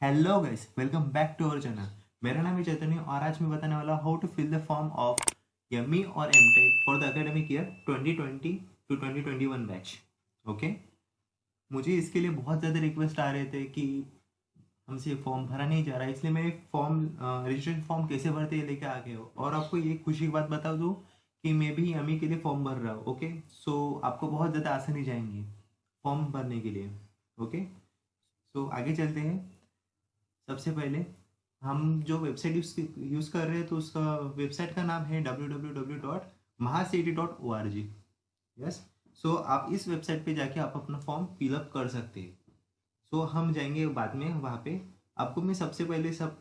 Hello guys, welcome back to our channel. मेरा नाम है चैतन्य और आज मैं बताने वाला how to fill the form of ME और MTech for the academic year 2020 to 2021 batch. Okay, मुझे इसके लिए बहुत ज़्यादा रिक्वेस्ट आ रहे थे कि हमसे फॉर्म भरा नहीं जा रहा है, इसलिए मैं फॉर्म रजिस्ट्रेशन फॉर्म कैसे भरते हैं लेके आ गए हो। और आपको ये खुशी की बात बता दूँ कि मैं भी एमई के लिए फॉर्म भर रहा हूँ। ओके, सो आपको बहुत ज़्यादा आसानी जाएंगी फॉर्म भरने के लिए। ओके, सो आगे चलते हैं। सबसे पहले हम जो वेबसाइट यूज़ कर रहे हैं तो उसका वेबसाइट का नाम है www.mahacity.org। यस, सो आप इस वेबसाइट पे जाके आप अपना फॉर्म फिलअप कर सकते हैं। सो हम जाएंगे बाद में वहाँ पे। आपको मैं सबसे पहले सब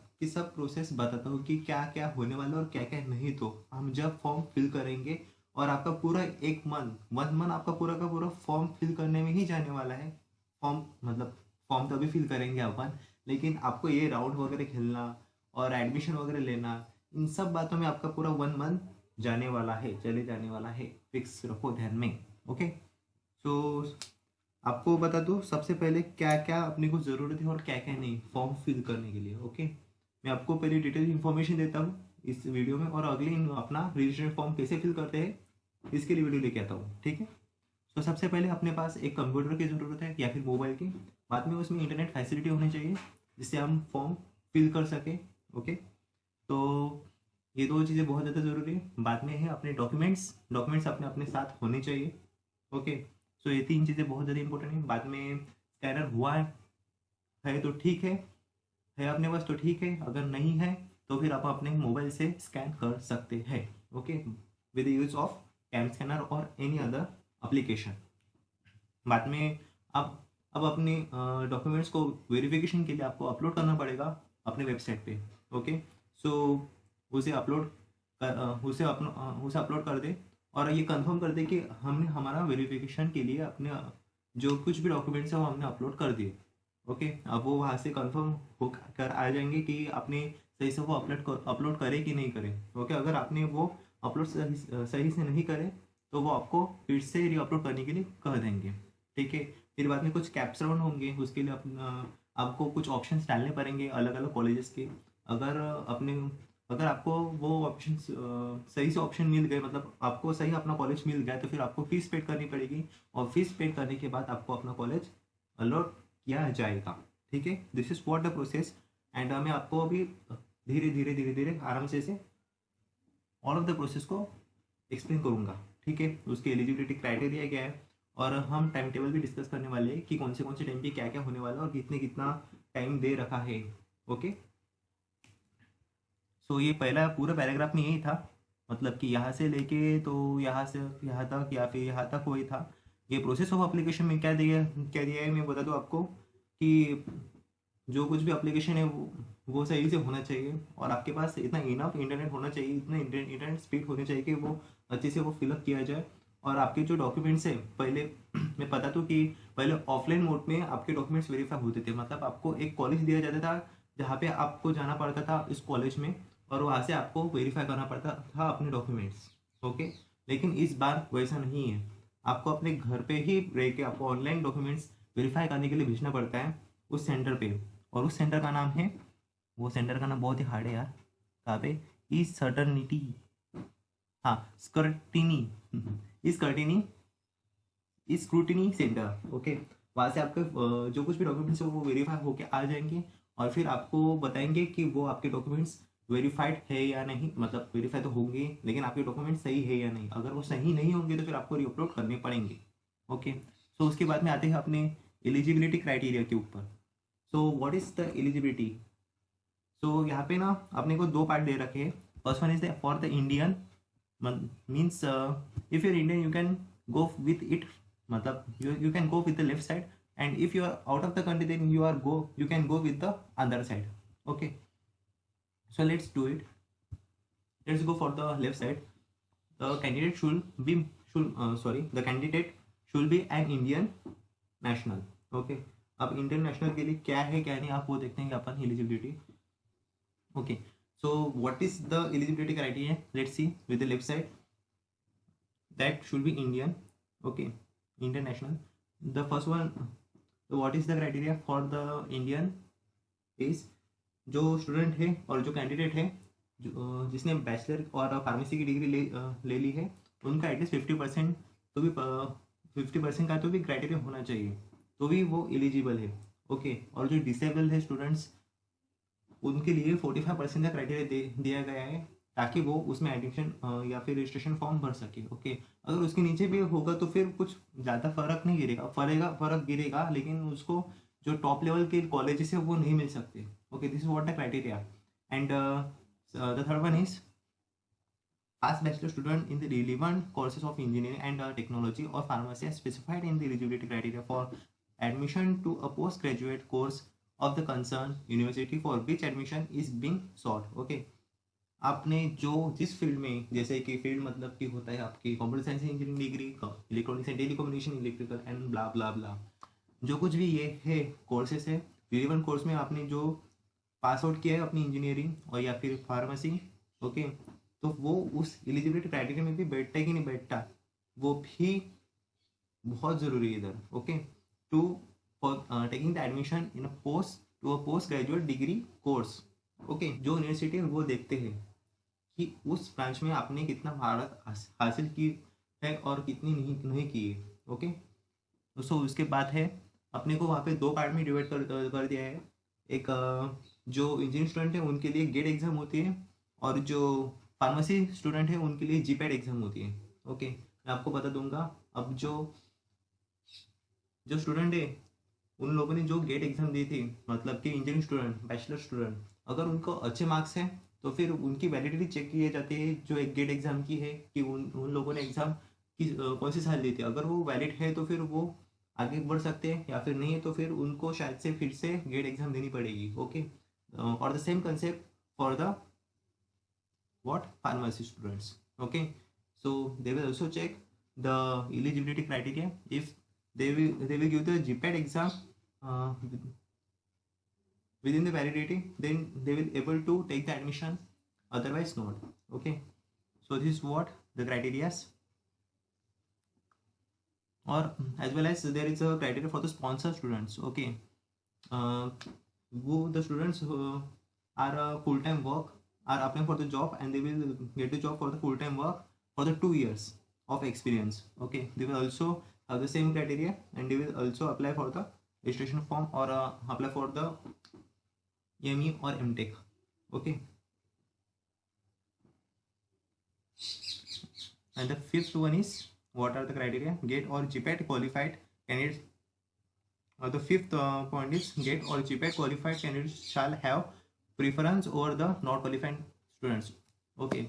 प्रोसेस बताता हूँ कि क्या क्या होने वाला है और क्या क्या नहीं। तो हम जब फॉर्म फिल करेंगे और आपका पूरा एक वन मंथ आपका पूरा का पूरा फॉर्म फिल करने में ही जाने वाला है। फॉर्म मतलब फॉर्म तो अभी फिल करेंगे अपन, लेकिन आपको ये राउंड वगैरह खेलना और एडमिशन वगैरह लेना, इन सब बातों में आपका पूरा वन मंथ जाने वाला है, चले जाने वाला है। फिक्स रखो ध्यान में। ओके, सो आपको बता दूँ सबसे पहले क्या क्या अपने को ज़रूरत है और क्या क्या नहीं फॉर्म फिल करने के लिए। ओके, मैं आपको पहले डिटेल इन्फॉर्मेशन देता हूँ इस वीडियो में, और अगले अपना रजिस्ट्रेशन फॉर्म कैसे फिल करते हैं इसके लिए वीडियो लेके आता हूँ। ठीक है, तो सबसे पहले अपने पास एक कंप्यूटर की ज़रूरत है या फिर मोबाइल की। बाद में उसमें इंटरनेट फैसिलिटी होनी चाहिए जिससे हम फॉर्म फिल कर सकें। ओके, तो ये दो चीज़ें बहुत ज़्यादा ज़रूरी है। बाद में है अपने डॉक्यूमेंट्स, डॉक्यूमेंट्स अपने अपने साथ होने चाहिए। ओके, सो ये तीन चीज़ें बहुत ज़्यादा इंपॉर्टेंट है। बाद में स्कैनर हुआ है तो ठीक है अपने पास तो ठीक है, अगर नहीं है तो फिर आप अपने मोबाइल से स्कैन कर सकते हैं। Okay, with use of CamScanner और एनी अदर एप्लीकेशन। बाद में अब अपने डॉक्यूमेंट्स को वेरिफिकेशन के लिए आपको अपलोड करना पड़ेगा अपने वेबसाइट पे। ओके, सो उसे अपलोड उसे अपलोड कर दे और ये कंफर्म कर दे कि हमने हमारा वेरिफिकेशन के लिए अपने जो कुछ भी डॉक्यूमेंट्स है वो हमने अपलोड कर दिए। ओके, अब वो वहाँ से कंफर्म हो कर आ जाएंगे कि आपने सही से वो अपलोड करे कि नहीं करे। ओके, अगर आपने वो अपलोड सही से नहीं करे तो वो आपको फिर से री अपलोड करने के लिए कह देंगे। ठीक है, फिर बाद में कुछ कैप्स राउंड होंगे, उसके लिए आपको कुछ ऑप्शंस डालने पड़ेंगे अलग अलग कॉलेजेस के। अगर अपने अगर आपको वो ऑप्शन सही से ऑप्शन मिल गए, मतलब आपको सही अपना कॉलेज मिल गया, तो फिर आपको फीस पेड करनी पड़ेगी और फीस पेड करने के बाद आपको अपना कॉलेज अलॉट किया जाएगा। ठीक है, this is what the process. And मैं आपको अभी धीरे धीरे धीरे धीरे आराम से ऑल ऑफ द प्रोसेस को एक्सप्लेन करूंगा। ठीक है, उसकी एलिजिबिलिटी क्राइटेरिया क्या है और हम टाइम टेबल भी डिस्कस करने वाले हैं कि कौन से टाइम पे क्या क्या होने वाला है और कितने कितना टाइम दे रखा है। ओके, सो ये पहला पूरा पैराग्राफ में यही था, मतलब कि यहाँ से लेके तो यहाँ से यहाँ तक या फिर यहाँ तक वही था। ये प्रोसेस ऑफ एप्लीकेशन में क्या दिया है मैं बता दूँ आपको कि जो कुछ भी एप्लीकेशन है वो सही से होना चाहिए और आपके पास इतना इनफ इंटरनेट होना चाहिए, इतना इंटरनेट स्पीड होनी चाहिए कि वो अच्छे से वो फिलअप किया जाए। और आपके जो डॉक्यूमेंट्स है पहले मैं बता दूँ कि पहले ऑफलाइन मोड में आपके डॉक्यूमेंट्स वेरीफाई होते थे, मतलब आपको एक कॉलेज दिया जाता था जहाँ पे आपको जाना पड़ता था इस कॉलेज में और वहाँ से आपको वेरीफाई करना पड़ता था अपने डॉक्यूमेंट्स। ओके, लेकिन इस बार वैसा नहीं है, आपको अपने घर पे ही रह के आपको ऑनलाइन डॉक्यूमेंट्स वेरीफाई करने के लिए भेजना पड़ता है उस सेंटर पे। और उस सेंटर का नाम है, वो सेंटर का नाम बहुत ही हार्ड है यार। कहाँ पे? ई सर्टनिटी, हाँ स्कर्टिनी, स्कर्टिनी स्क्रूटिनी सेंटर। ओके, वहाँ से आपके जो कुछ भी डॉक्यूमेंट्स है वो वेरीफाई होके आ जाएंगे और फिर आपको बताएंगे कि वो आपके डॉक्यूमेंट्स वेरीफाइड है या नहीं, मतलब वेरीफाई तो होंगे लेकिन आपके डॉक्यूमेंट्स सही है या नहीं। अगर वो सही नहीं होंगे तो फिर आपको रीअपलोड करने पड़ेंगे। ओके, सो उसके बाद में आते हैं अपने एलिजिबिलिटी क्राइटेरिया के ऊपर। So what is the eligibility? So यहाँ पे ना अपने को दो पार्ट दे रखे हैं। First one is the for the Indian, means if your Indian you can go with it, मतलब you can go with the left side, and if you are out of the country then you can go with the other side. Okay, so let's do it. Let's go for the left side. The candidate the candidate should be an Indian national. Okay, अब Indian national के लिए क्या है क्या नहीं आप वो देखते हैं कि अपन eligibility. Okay, so what is the eligibility criteria? Let's see with the left side. That should be Indian. Okay, Indian national. The first one, what is the criteria for the Indian is जो student है और जो candidate है जिसने bachelor और pharmacy की degree ले ली है, उनका एटलीस्ट 50% तो भी 50% का तो भी क्राइटेरिया होना चाहिए, तो भी वो एलिजिबल है। ओके, और जो डिसेबल है स्टूडेंट्स, उनके लिए 45% का क्राइटेरिया दिया गया है, ताकि वो उसमें एडमिशन या फिर रजिस्ट्रेशन फॉर्म भर सके। ओके, अगर उसके नीचे भी होगा तो फिर कुछ ज़्यादा फर्क नहीं गिरेगा, फर्क गिरेगा, लेकिन उसको जो टॉप लेवल के कॉलेजेस है वो नहीं मिल सकते। Okay, this is what the criteria. And the third one is past bachelor student in the relevant courses of engineering and technology or pharmacy as specified in the eligibility criteria for admission to a postgraduate course of the concerned university for which admission is being sought। okay, आपने जो जिस field में, जैसे कि field मतलब कि होता है आपकी computer science engineering degree, electronics and telecommunication, electrical and blah blah blah, जो कुछ भी ये है कोर्सेस है, रिलेवेंट कोर्स में आपने जो पास आउट किया है अपनी इंजीनियरिंग और या फिर फार्मेसी, ओके, तो वो उस एलिजिबिलिटी क्राइटेरिया में भी बैठता है कि नहीं बैठता, वो भी बहुत ज़रूरी है इधर। Okay, to for taking the admission in a post graduate degree course. Okay, जो यूनिवर्सिटी है वो देखते हैं कि उस ब्रांच में आपने कितना महारत हासिल की है और कितनी नहीं की है। ओके, सो उसके बाद है, अपने को वहाँ पे दो पार्ट में डिवाइड कर दिया है। एक जो इंजीनियरिंग स्टूडेंट है उनके लिए गेट एग्जाम होती है, और जो फार्मेसी स्टूडेंट है उनके लिए जीपैट एग्जाम होती है। ओके, मैं आपको बता दूंगा। अब जो जो स्टूडेंट है, उन लोगों ने जो गेट एग्जाम दी थी, मतलब कि इंजीनियरिंग स्टूडेंट, बैचलर स्टूडेंट, अगर उनको अच्छे मार्क्स हैं तो फिर उनकी वैलिडिटी चेक की जाती है, जो एक गेट एग्जाम की है, कि उन लोगों ने एग्जाम की कौन सी साल दी थी। अगर वो वैलिड है तो फिर वो आगे बढ़ सकते हैं, या फिर नहीं है तो फिर उनको शायद से फिर से गेट एग्जाम देनी पड़ेगी। ओके, और the same concept for the what pharmacy students। okay, so they will also check the eligibility criteria. If they will give the GPAT exam uh, within the validity, then they will able to take the admission, otherwise not। okay, so this is what the criteria, or as well as there is a criteria for the sponsor students। okay, uh, who the students who are full time work are applying for the job, and they will get the job for the full time work for the 2 years of experience। okay, they will also have the same criteria, and they will also apply for the registration form, or apply for the ME or MTech। okay, and the fifth one is, what are the criteria? GATE or GPAT qualified candidates, or the fifth point is, GATE or GPAT qualified candidates shall have preference over the not qualified students। okay,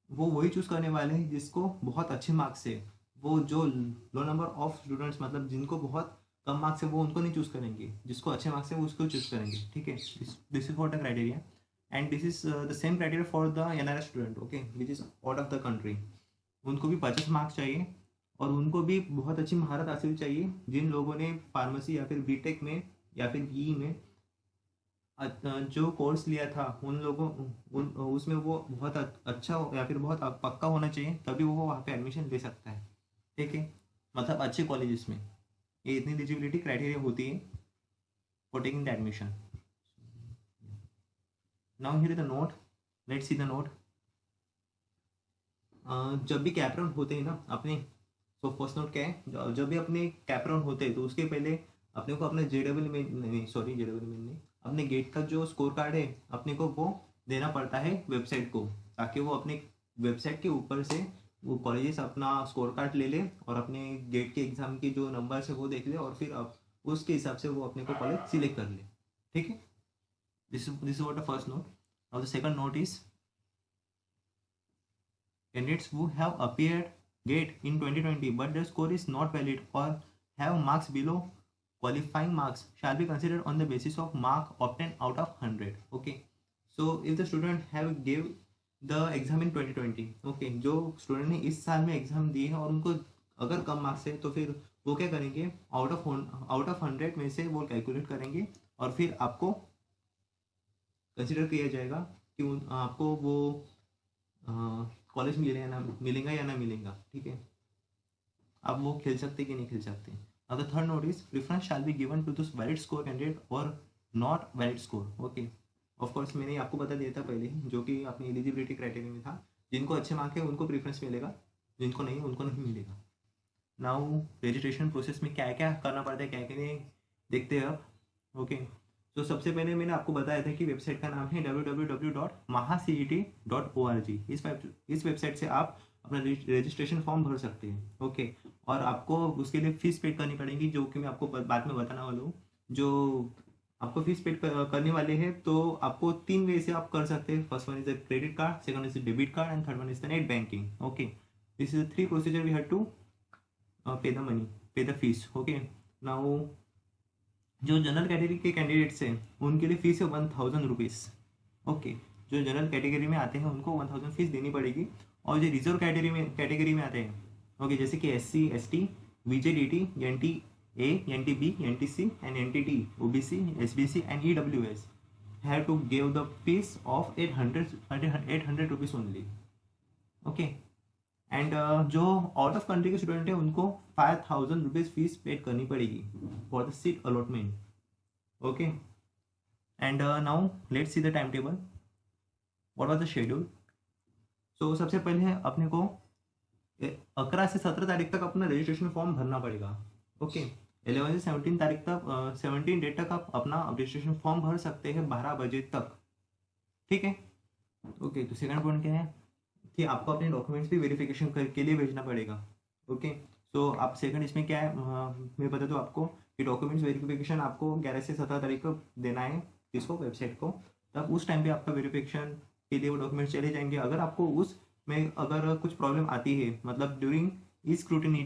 वो वही choose करने वाले हैं जिसको बहुत अच्छे marks है। वो जो लो नंबर ऑफ स्टूडेंट्स, मतलब जिनको बहुत कम मार्क्स है, वो उनको नहीं चूज करेंगे, जिसको अच्छे मार्क्स है वो उसको चूज करेंगे। ठीक है, this is what the criteria, and this is the same criteria for the NRI student. Okay, which is out of the country. उनको भी 50 मार्क्स चाहिए, और उनको भी बहुत अच्छी महारत हासिल चाहिए, जिन लोगों ने फार्मेसी या फिर बीटेक में या फिर BE में जो कोर्स लिया था, उन लोगों उसमें वो बहुत अच्छा या फिर बहुत पक्का होना चाहिए, तभी वो वहाँ पे एडमिशन ले सकता है। ठीक है, मतलब अच्छे कॉलेजेस में ये इतनी एलिजिबिलिटी क्राइटेरिया होती है for taking the admission. Now here is the note, let's see the note. जब भी कैप राउंड होते हैं ना अपने, तो फर्स्ट नोट क्या है, जब भी अपने कैप राउंड होते हैं तो उसके पहले अपने को अपना JEE में नहीं, सॉरी JEE में नहीं, अपने गेट का जो स्कोर कार्ड है अपने को वो देना पड़ता है वेबसाइट को, ताकि वो अपने वेबसाइट के ऊपर से वो कॉलेजेस अपना स्कोर कार्ड ले ले, और अपने गेट के एग्जाम के जो नंबर है वो देख ले, और फिर अब उसके हिसाब से वो अपने को कॉलेज सिलेक्ट कर ले। ठीक है, this what the first note. और the second note is, candidates who have appeared GATE in 2020 but their score is not valid or have marks below qualifying marks shall be considered on the basis of mark obtained out of 100। okay, so if the student have gave the exam in 2020, okay, जो student ने इस साल में exam दी है और उनको अगर कम marks है, तो फिर वो क्या करेंगे, आउट ऑफ 100 में से वो कैलकुलेट करेंगे, और फिर आपको कंसिडर किया जाएगा कि आपको वो कॉलेज मिलेगा या ना मिलेगा। ठीक है, अब वो खेल सकते कि नहीं खेल सकते। अब the third note is, preference shall be given to this valid score candidate और not valid score. Okay, of course मैंने आपको बता दिया था पहले ही, जो कि अपनी एलिजिबिलिटी क्राइटेरिया में था। जिनको अच्छे मार्क है उनको प्रेफरेंस मिलेगा, जिनको नहीं उनको नहीं मिलेगा। नाउ रजिस्ट्रेशन प्रोसेस में क्या क्या करना पड़ता है, क्या क्या नहीं, देखते हैं अब। ओके, तो सबसे पहले मैंने आपको बताया था कि वेबसाइट का नाम है www.mahacet.org। इस वेबसाइट से आप अपना रजिस्ट्रेशन फॉर्म भर सकते हैं। ओके, और आपको उसके लिए फीस पेड करनी पड़ेगी, जो कि मैं आपको बाद में बताने वाला हूँ। जो आपको फीस पेड करने वाले हैं, तो आपको 3 वे से आप कर सकते हैं। First one is the credit card, second is the debit card, and third one is the net banking. Okay, this is the 3 procedure we have to pay the money, pay the fees. Okay, now जो general category के candidates हैं उनके लिए fees है 1000 rupees. ओके, जो general category में आते हैं उनको 1000 फीस देनी पड़ेगी। और जो रिजर्व कैटेगरी में आते हैं, ओके, जैसे कि SC ST VJDT NTA NTB NTC and NTT OBC SBC and EWS have to give the fees of 800 rupees only। Okay, and जो आउट ऑफ कंट्री के स्टूडेंट है उनको 5000 रुपीज़ फीस पेड करनी पड़ेगी for the seat allotment. Okay, and now let's see the time table, what was the schedule. So सबसे पहले अपने को 11 से 17 तारीख तक अपना रजिस्ट्रेशन फॉर्म भरना पड़ेगा। ओके, 11 से 17 तारीख तक 17 डेट तक आप अपना रजिस्ट्रेशन फॉर्म भर सकते हैं 12 बजे तक। ठीक है। ओके, तो सेकंड पॉइंट क्या है कि आपको अपने डॉक्यूमेंट्स भी वेरिफिकेशन के लिए भेजना पड़ेगा। ओके, तो आप सेकंड इसमें क्या है, मैं बता दूँ आपको कि डॉक्यूमेंट्स वेरिफिकेशन आपको 11 से 17 तारीख को देना है इसको, वेबसाइट को। तब उस टाइम पे आपका वेरिफिकेशन के लिए वो डॉक्यूमेंट्स चले जाएंगे। अगर आपको उस में अगर कुछ प्रॉब्लम आती है, मतलब during scrutiny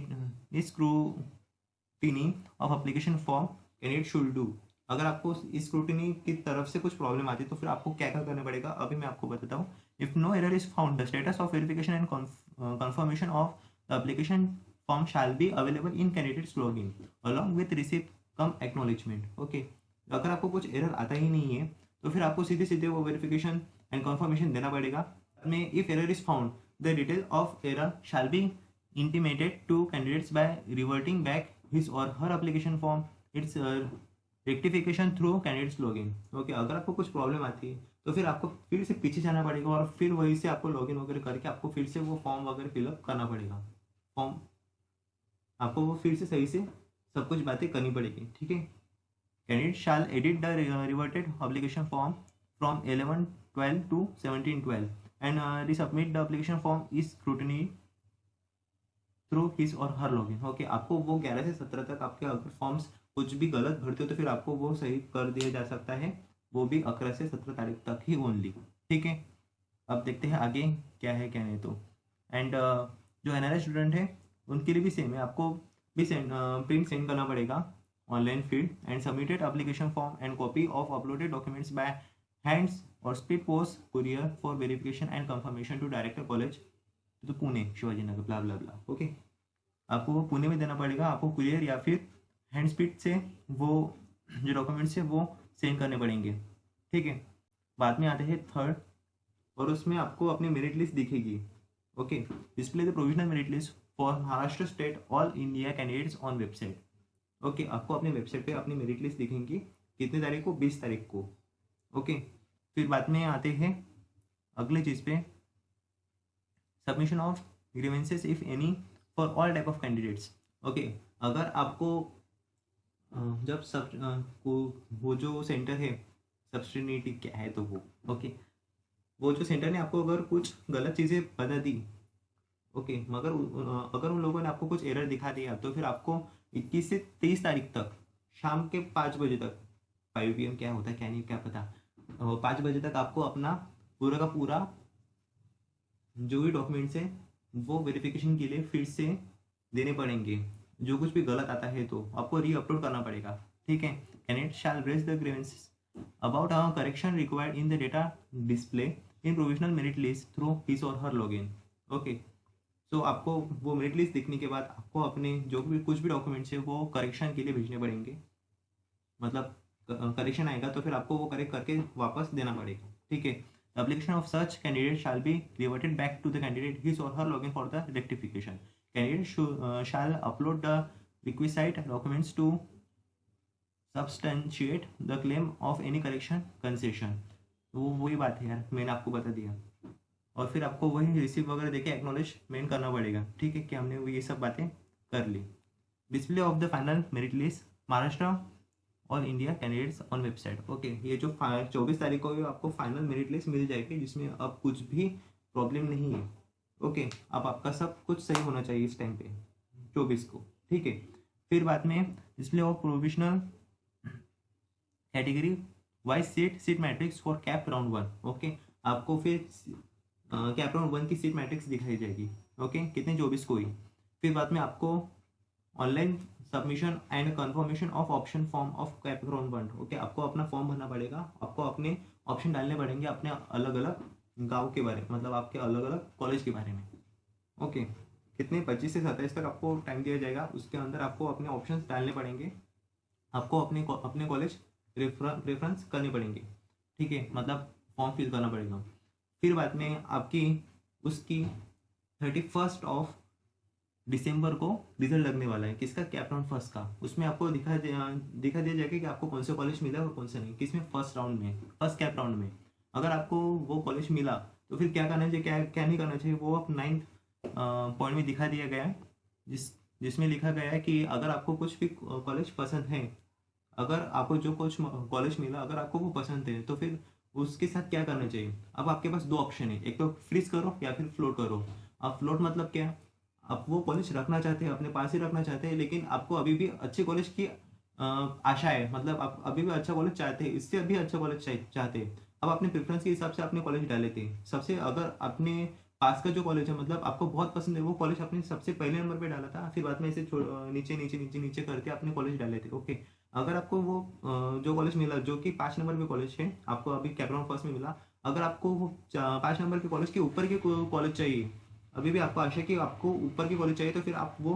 of application form candidate should do, अगर आपको इस स्क्रूटिनी की तरफ से कुछ प्रॉब्लम आती है तो फिर आपको क्या क्या करना पड़ेगा, अभी मैं आपको बताता हूँ। If no error is found, the status of verification and confirmation of the application form shall be available in candidates login along with receipt cum acknowledgment. Okay, अगर आपको कुछ एरर आता ही नहीं है तो फिर आपको सीधे सीधे वो वेरिफिकेशन एंड कंफर्मेशन देना पड़ेगा। में if error is found, the detail of error shall be intimated to candidates by reverting back his or her application form its rectification through candidates login. Okay, अगर आपको कुछ प्रॉब्लम आती है तो फिर आपको फिर से पीछे जाना पड़ेगा और फिर वहीं से आपको लॉगिन वगैरह करके आपको फिर से वो फॉर्म वगैरह फिलअप करना पड़ेगा। फॉर्म आपको वो फिर से सही से सब कुछ बातें करनी पड़ेगी। ठीक है। Candidate shell edit the reverted application form from 11/12 to 17/12 and resubmit the application form is scrutiny through his or her login. Okay, आपको वो 11 से 17 तक आपके अगर फॉर्म्स कुछ भी गलत भरते हो तो फिर आपको वो सही कर दिया जा सकता है, वो भी 11 से 17 तारीख तक ही ओनली। ठीक है, अब देखते हैं आगे क्या है क्या नहीं। तो एंड जो NRI स्टूडेंट है उनके लिए भी सेम है, आपको भी प्रिंट सेंड करना पड़ेगा online field and submitted application form and copy of uploaded documents by hands और speed post courier for verification and confirmation to director college तो Pune Shivaji Nagar blah blah blah. Okay, आपको वो पुणे में देना पड़ेगा, आपको कुरियर या फिर हैंड स्पीड से वो जो डॉक्यूमेंट्स है वो सेंड करने पड़ेंगे। ठीक है, बाद में आते हैं थर्ड, और उसमें आपको अपनी मेरिट लिस्ट दिखेगी। Okay, display the provisional merit list for Maharashtra state all India candidates on website. Okay, आपको अपने वेबसाइट पे अपनी मेरिट लिस्ट दिखेंगी कितने तारीख को, 20 तारीख को। ओके, फिर बाद में आते हैं अगले चीज़ पे, submission of grievances if any for all type of candidates. Okay, अगर आपको जब सब को वो जो सेंटर है सब्सटिट्यूटिव क्या है तो वो ओके, वो जो सेंटर ने आपको अगर कुछ गलत चीज़ें बता दी, ओके, मगर अगर उन लोगों ने आपको कुछ एरर दिखा दिया तो फिर आपको 21 से 23 तारीख तक शाम के 5 बजे तक, 5 PM क्या होता है क्या नहीं क्या पता, 5 बजे तक आपको अपना पूरा का पूरा जो भी डॉक्यूमेंट्स है वो वेरिफिकेशन के लिए फिर से देने पड़ेंगे। जो कुछ भी गलत आता है तो आपको री-अपलोड करना पड़ेगा। ठीक है, candidate shall raise the grievances about a correction required in the data display in provisional merit list through his or her login. Okay, सो आपको वो मेरिट लिस्ट देखने के बाद आपको अपने जो भी कुछ भी डॉक्यूमेंट्स है वो करेक्शन के लिए भेजने पड़ेंगे। मतलब करेक्शन आएगा तो फिर आपको वो करेक्ट करके वापस देना पड़ेगा। ठीक है, the application of such candidate shall be reverted back to the candidate his or her login for the rectification. Candidate shall upload the requisite documents to substantiate the claim of any correction concession. वो वही बात है यार, मैंने आपको बता दिया। और फिर आपको वही रिसीव वगैरह देके एक्नॉलेजमेंट करना पड़ेगा, ठीक है, कि हमने वो ये सब बातें कर ली। Display of the final merit list Maharashtra all India candidates on website. Okay, ये जो 24 तारीख को आपको फाइनल मेरिट लिस्ट मिल जाएगी, जिसमें अब कुछ भी प्रॉब्लम नहीं है। ओके, अब आपका सब कुछ सही होना चाहिए इस टाइम पे 24 को, ठीक है। फिर बाद में display of provisional category wise seat matrix for cap round 1। Okay, आपको फिर कैप राउंड 1 की सीट मैट्रिक्स दिखाई जाएगी। ओके, कितने 24 को ही। फिर बाद में आपको online submission and confirmation of option form of cap round 1। Okay, आपको अपना फॉर्म भरना पड़ेगा, आपको अपने ऑप्शन डालने पड़ेंगे अपने अलग अलग गांव के बारे में, मतलब आपके अलग अलग कॉलेज के बारे में। ओके, कितने 25 से 27 तक आपको टाइम दिया जाएगा, उसके अंदर आपको अपने ऑप्शंस डालने पड़ेंगे, आपको अपने कॉलेज रेफरेंस करने पड़ेंगे, ठीक है, मतलब फॉर्म फिल करना पड़ेगा। फिर बाद में आपकी उसकी 31 दिसंबर को रिजल्ट लगने वाला है, किसका, कैप राउंड फर्स्ट का। उसमें आपको दिखा दिया जाएगा कि आपको कौन से कॉलेज मिला और कौन सा नहीं, किसमें, फर्स्ट राउंड में, फर्स्ट कैप राउंड में। अगर आपको वो कॉलेज मिला तो फिर क्या करना चाहिए, क्या क्या नहीं करना चाहिए, वो आप 9th पॉइंट में दिखा दिया गया है, जिसमें लिखा गया है कि अगर आपको कुछ भी कॉलेज पसंद है, अगर आपको जो कुछ कॉलेज मिला अगर आपको वो पसंद है, तो फिर उसके साथ क्या करना चाहिए। अब आपके पास दो ऑप्शन है, एक तो फ्रीज करो या फिर फ्लोट करो। अब फ्लोट मतलब क्या, आप वो कॉलेज रखना चाहते हैं, अपने पास ही रखना चाहते हैं, लेकिन आपको अभी भी अच्छे कॉलेज की आशा है, मतलब आप अभी भी अच्छा कॉलेज चाहते हैं, इससे अभी अच्छा कॉलेज चाहते हैं। अब अपने प्रेफरेंस के हिसाब से अपने कॉलेज डाल लेते हैं। सबसे अगर अपने पास का जो कॉलेज है, मतलब आपको बहुत पसंद है वो कॉलेज, आपने सबसे पहले नंबर पे डाला था, फिर बाद में ऐसे नीचे नीचे नीचे नीचे करके अपने कॉलेज डाले थे। ओके, अगर आपको वो जो कॉलेज मिला जो कि 5 नंबर पे कॉलेज है, आपको अभी कैप फर्स्ट में मिला, अगर आपको वो 5 नंबर के कॉलेज के ऊपर के कॉलेज चाहिए, अभी भी आपको आशा है कि आपको ऊपर की कॉलेज चाहिए, तो फिर आप वो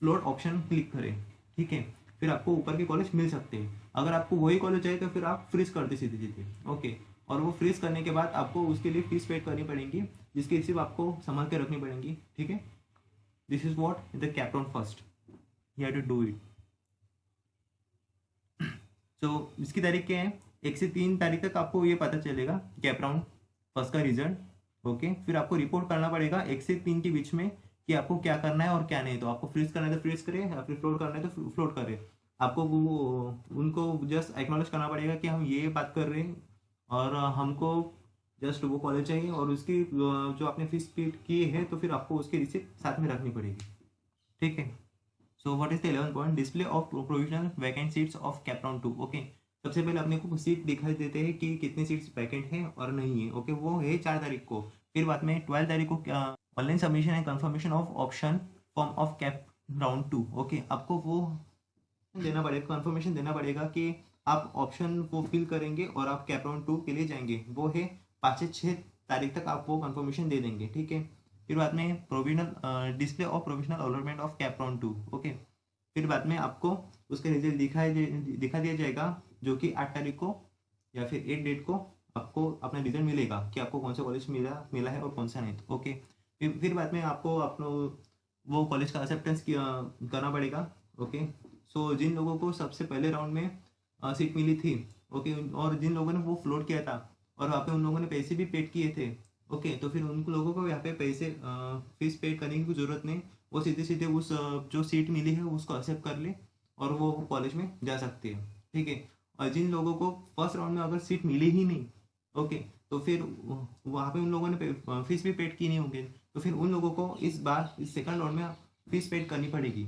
फ्लोट ऑप्शन क्लिक करें, ठीक है, फिर आपको ऊपर के कॉलेज मिल सकते हैं। अगर आपको वही कॉलेज चाहिए तो फिर आप फ्रीज कर दे सीधे सीधे। ओके, और वो फ्रीज करने के बाद आपको उसके लिए फीस पेड करनी पड़ेगी, जिसकी रिसीव आपको संभाल के रखनी पड़ेगी, ठीक है। This is what the CAP round first, you have to do it. So इसकी तारीख क्या है, 1 से 3 तारीख तक आपको ये पता चलेगा कैप राउंड फर्स्ट का रिजल्ट। ओके, फिर आपको रिपोर्ट करना पड़ेगा 1 से 3 के बीच में कि आपको क्या करना है और क्या नहीं। तो आपको फ्रीज करना है तो फ्रीज करें, या फिर फ्लोट करना है तो फ्लोट करें। आपको वो उनको जस्ट एक्नॉलेज करना पड़ेगा कि हम ये बात कर रहे हैं और हमको जस्ट वो कॉलेज चाहिए, और उसकी जो आपने फीस पे की है तो फिर आपको उसकी रिसिप्ट साथ में रखनी पड़ेगी, ठीक है। सो what is the 11th point, display of provisional vacant seats of cap round 2। Okay, सबसे पहले अपने को सीट दिखाई देते हैं कि कितनी सीट्स वैकेंट है और नहीं है। ओके, वो है 4 तारीख को। फिर बाद में 12 तारीख को online submission and confirmation of option form of cap round 2। Okay, आपको वो देना पड़ेगा, कंफर्मेशन देना पड़ेगा कि आप ऑप्शन को फिल करेंगे और आप कैप राउंड 2 के लिए जाएंगे। वो है 5 से 6 तारीख तक आप वो कंफर्मेशन दे देंगे, ठीक है। फिर बाद में provisional display of provisional allotment of cap round 2। Okay, फिर बाद में आपको उसका रिजल्ट दिखा दिया जाएगा, जो कि 8 तारीख को या फिर 8 डेट को आपको अपना रिजल्ट मिलेगा कि आपको कौन सा कॉलेज मिला है और कौन सा नहीं। ओके, फिर बाद में आपको अपना वो कॉलेज का एक्सेप्टेंस करना पड़ेगा। ओके, सो जिन लोगों को सबसे पहले राउंड में सीट मिली थी, ओके, और जिन लोगों ने वो फ्लोट किया था और वहाँ पे उन लोगों ने पैसे भी पेड किए थे, ओके, तो फिर उन लोगों को यहाँ पे पैसे फीस पेड करने की जरूरत नहीं, वो सीधे सीधे उस जो सीट मिली है उसको एक्सेप्ट कर ले और वो कॉलेज में जा सकते हैं, ठीक है। और जिन लोगों को फर्स्ट राउंड में अगर सीट मिली ही नहीं, ओके, तो फिर वहाँ पे उन लोगों ने फीस भी पेड की नहीं होंगे, तो फिर उन लोगों को इस बार इस सेकंड राउंड में फीस पेड करनी पड़ेगी।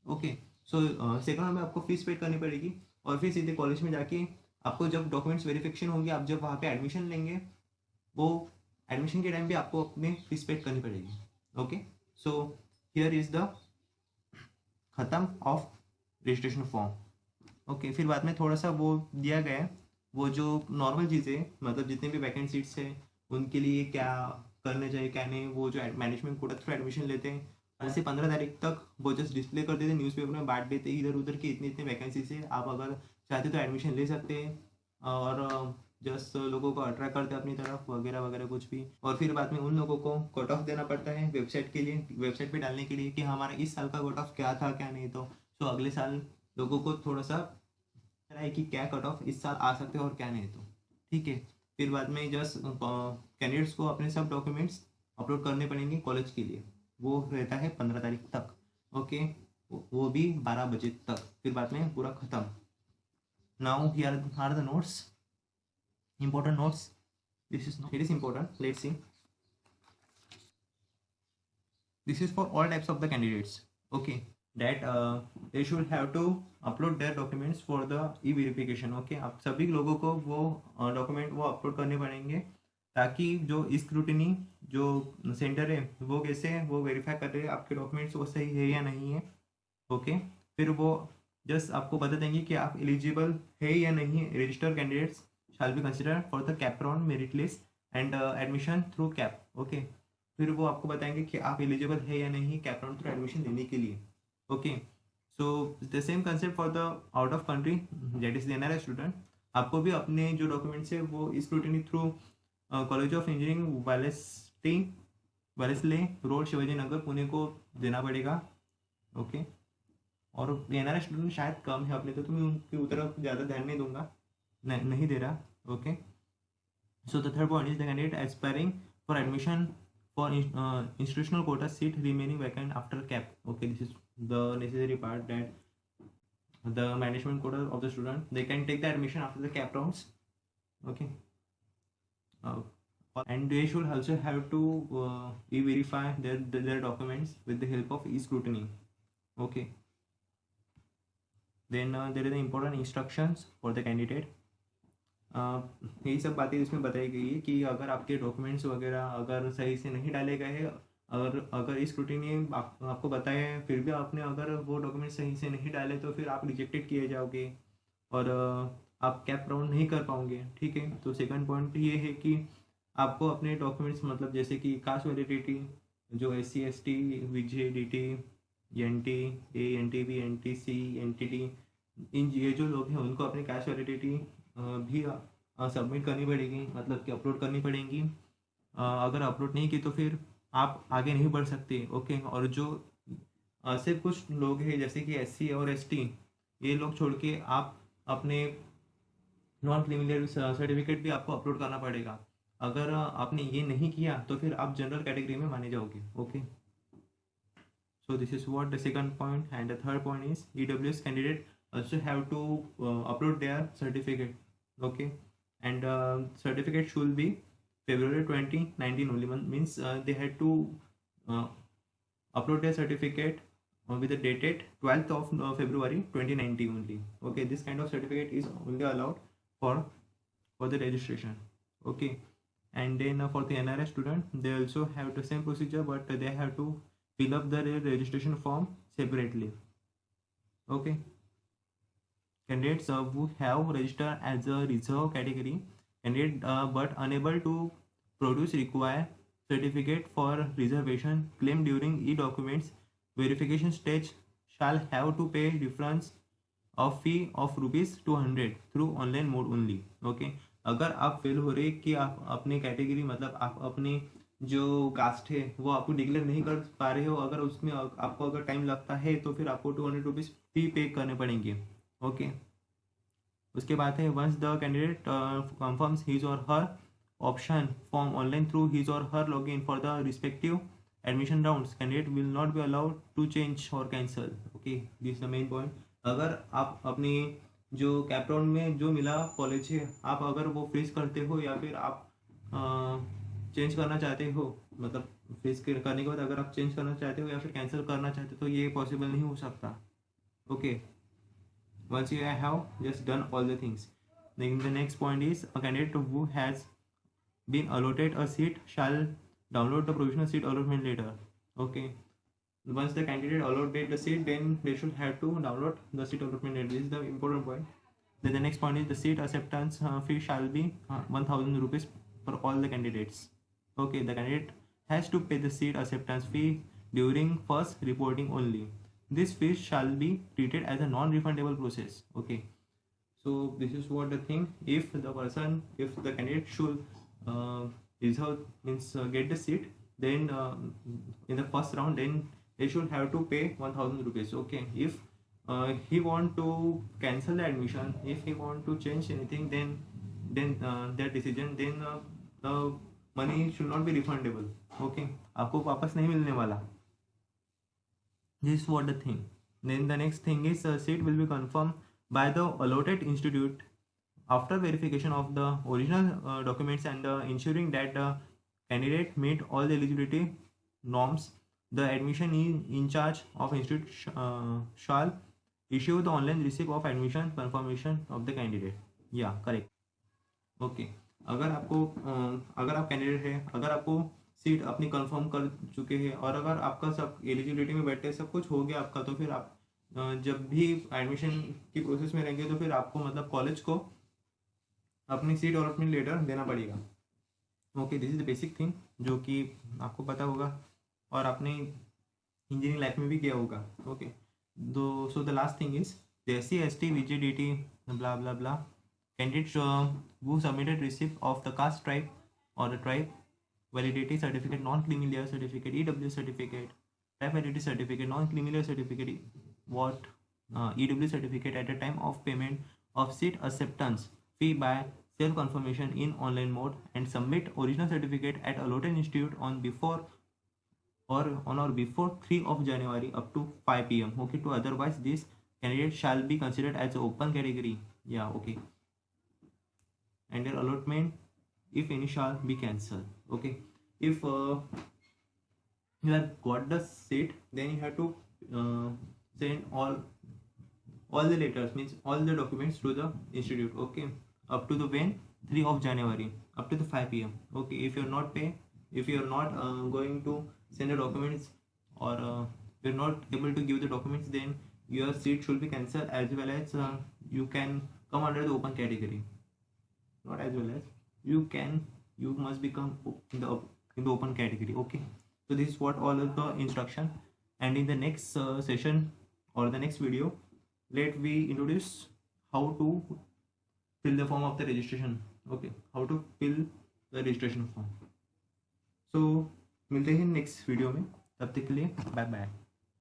ओके, सो सेकंड राउंड में आपको फीस पेड करनी पड़ेगी, और फिर सीधे कॉलेज में जाके आपको जब डॉक्यूमेंट्स वेरिफिकेशन होंगे, आप जब वहाँ पे एडमिशन लेंगे, वो एडमिशन के टाइम पे आपको अपने फीस पेड करनी पड़ेगी। Okay, so here is the खत्म ऑफ रजिस्ट्रेशन फॉर्म। ओके, फिर बाद में थोड़ा सा वो दिया गया है, वो जो नॉर्मल चीज़ें, मतलब जितने भी वैकेंट सीट्स हैं उनके लिए क्या करने चाहिए क्या नहीं, वो जो मैनेजमेंट कोटा थ्रू एडमिशन लेते हैं, ऐसे 15 तारीख तक वो जस्ट डिस्प्ले कर देते, न्यूज़पेपर में बांट देते इधर उधर की इतने इतने वैकेंसीज है, आप अगर चाहते तो एडमिशन ले सकते हैं, और जस्ट लोगों को अट्रैक्ट करते हैं अपनी तरफ वगैरह वगैरह कुछ भी। और फिर बाद में उन लोगों को कट ऑफ देना पड़ता है वेबसाइट के लिए, वेबसाइट पे डालने के लिए कि हमारा इस साल का कट ऑफ क्या था क्या नहीं, तो अगले साल लोगों को थोड़ा सा है कि क्या कट ऑफ इस साल आ सकते हैं और क्या नहीं, तो ठीक है। फिर बाद में जस्ट कैंडिडेट्स को अपने सब डॉक्यूमेंट्स अपलोड करने पड़ेंगे कॉलेज के लिए। वो रहता है 15 तारीख तक, ओके। वो भी 12 बजे तक, फिर बाद में पूरा खत्म। Now here are the notes, important notes. This is it is important. Let's see. This is for all types of the candidates, okay, that they should have to upload their documents for the e-verification, okay। आप सभी लोगों को वो document वो upload करने पड़ेंगे, ताकि जो स्क्रूटिनी जो सेंटर है वो कैसे वो वेरीफाई कर रहे हैं आपके डॉक्यूमेंट्स वो सही है या नहीं है, ओके। फिर वो जस्ट आपको बता देंगे कि आप एलिजिबल है या नहीं। Register candidates shall be consider for the कैपराउंड merit list and admission through cap, okay. फिर वो आपको बताएंगे कि आप एलिजिबल है या नहीं कैपराउंड थ्रू एडमिशन लेने के लिए, okay. So the same concept for the out of country, that is the NRI student. आपको भी अपने जो डॉक्यूमेंट्स है वो scrutiny through college of engineering Wellesley road Shivaji Nagar Pune को देना पड़ेगा, ओके। और एनआरआई स्टूडेंट शायद कम है अपने, तो मैं उनकी तरफ ज़्यादा ध्यान नहीं दूंगा, नहीं दे रहा, okay. So the third point is the candidate aspiring for admission for institutional quota seat remaining vacant after cap, okay। This is the necessary part, that the management quota of the student, they can take the admission after the cap rounds, okay। And they should also have to e-verify their documents with the help of e-scrutiny, okay। Then there is the important instructions for the candidate। यही सब बातें इसमें बताई गई है कि अगर आपके डॉक्यूमेंट्स वगैरह अगर सही से नहीं डाले गए हैं, अगर स्क्रूटिनी आपको बताया है फिर भी आपने अगर वो डॉक्यूमेंट सही से नहीं डाले, तो फिर आप रिजेक्टेड किए जाओगे और आप कैप राउंड नहीं कर पाओगे, ठीक है। तो सेकंड पॉइंट ये है कि आपको अपने डॉक्यूमेंट्स मतलब जैसे कि कास्ट वैलिडिटी, जो SC ST VJ DT NT A NTB NTC NTT, इन ये जो लोग हैं उनको अपनी कास्ट वैलिडिटी भी सबमिट करनी पड़ेगी, मतलब कि अपलोड करनी पड़ेगी। अगर अपलोड नहीं की तो फिर आप आगे नहीं बढ़ सकते, ओके। और जो सिर्फ कुछ लोग हैं जैसे कि SC और ST, ये लोग छोड़ के आप अपने नॉन क्रिमिनल सर्टिफिकेट भी आपको अपलोड करना पड़ेगा। अगर आपने ये नहीं किया तो फिर आप जनरल कैटेगरी में माने जाओगे, okay. So this is what the second point, and the third point is EWS candidate also have to upload their certificate, okay, and certificate should be February 2019 only, means they had to upload their certificate with the dated 12th of February 2019 only, okay। This kind of certificate is only allowed for the registration, okay। And then for the NRI student, they also have the same procedure, but they have to fill up the registration form separately, okay। Candidates who have registered as a reserve category candidate but unable to produce required certificate for reservation claim during e-documents verification stage shall have to pay difference of fee of ₹200 through online mode only, okay। अगर आप fail हो रहे कि आप अपने category मतलब आप अपने जो कास्ट है वो आपको डिक्लेयर नहीं कर पा रहे हो, अगर उसमें आपको अगर टाइम लगता है तो फिर आपको ₹200 फी पे करने पड़ेंगे, ओके। उसके बाद है once the candidate confirms his or her option form online through his or her login for the respective admission rounds, candidate will not be allowed to change or cancel, okay. This the main point. अगर आप अपनी जो cap round में जो मिला college है, आप अगर वो फ्रीज करते हो या फिर आप चेंज करना चाहते हो, मतलब फ्रीज करने के बाद अगर आप चेंज करना चाहते हो या फिर कैंसिल करना चाहते हो, तो ये पॉसिबल नहीं हो सकता, okay. Once you have just done all the things, then the next point is a candidate who has been allotted a seat shall download the provisional seat allotment letter, okay। Once the candidate allotted the seat, then they should have to download the seat allotment letter. This is the important point. Then the next point is the seat acceptance fee shall be ₹1,000 for all the candidates, okay। The candidate has to pay the seat acceptance fee during first reporting only. This fee shall be treated as a non-refundable process, okay। So this is what the thing, if the candidate should reserve means get the seat, then in the first round, then they should have to pay ₹1,000, okay। If he want to cancel the admission, if he want to change anything, then that decision, then the money should not be refundable. Okay, आपको वापस नहीं मिलने वाला. This is what the thing. Then the next thing is seat will be confirmed by the allotted institute after verification of the original documents and ensuring that the candidate meet all the eligibility norms. The admission in charge of institute shall issue the online receipt of admission confirmation of the candidate. Yeah, correct. Okay. अगर आपको अगर आप candidate है, अगर आपको seat अपनी confirm कर चुके हैं और अगर आपका सब एलिजिबिलिटी में बैठे सब कुछ हो गया आपका, तो फिर आप जब भी एडमिशन की प्रोसेस में रहेंगे तो फिर आपको मतलब कॉलेज को अपनी सीट अलॉटमेंट लेटर देना पड़ेगा. Okay, this is the basic thing जो कि आपको पता होगा और आपने इंजीनियरिंग लाइफ में भी किया होगा. ओके, दो so the last thing is the SC/ST VGDT blah blah blah candidates who submitted receipt of the caste, tribe or the tribe validity certificate, non-creamy layer certificate, EW certificate, type validity certificate, non-creamy layer certificate, what EW certificate at the time of payment of seat acceptance fee by self-confirmation in online mode and submit original certificate at allotted institute on before or on or before 3 of January up to 5 p.m. Okay, to otherwise this candidate shall be considered as open category. Yeah, okay. And their allotment, if any, shall be cancelled. Okay, if you have got the seat, then you have to send all the letters, means all the documents to the institute. Okay, up to the when 3 of January up to the 5 p.m. Okay, if you're not going to send the documents or you're not able to give the documents, then your seat should be cancelled, as well as you can come under the open category. Not as well as you must become in the open category. Okay, so this is what all of the instruction, and in the next session or the next video, let we introduce how to fill the form of the registration. Okay, how to fill the registration form. So मिलते हैं next video में, तब तक के लिए bye bye.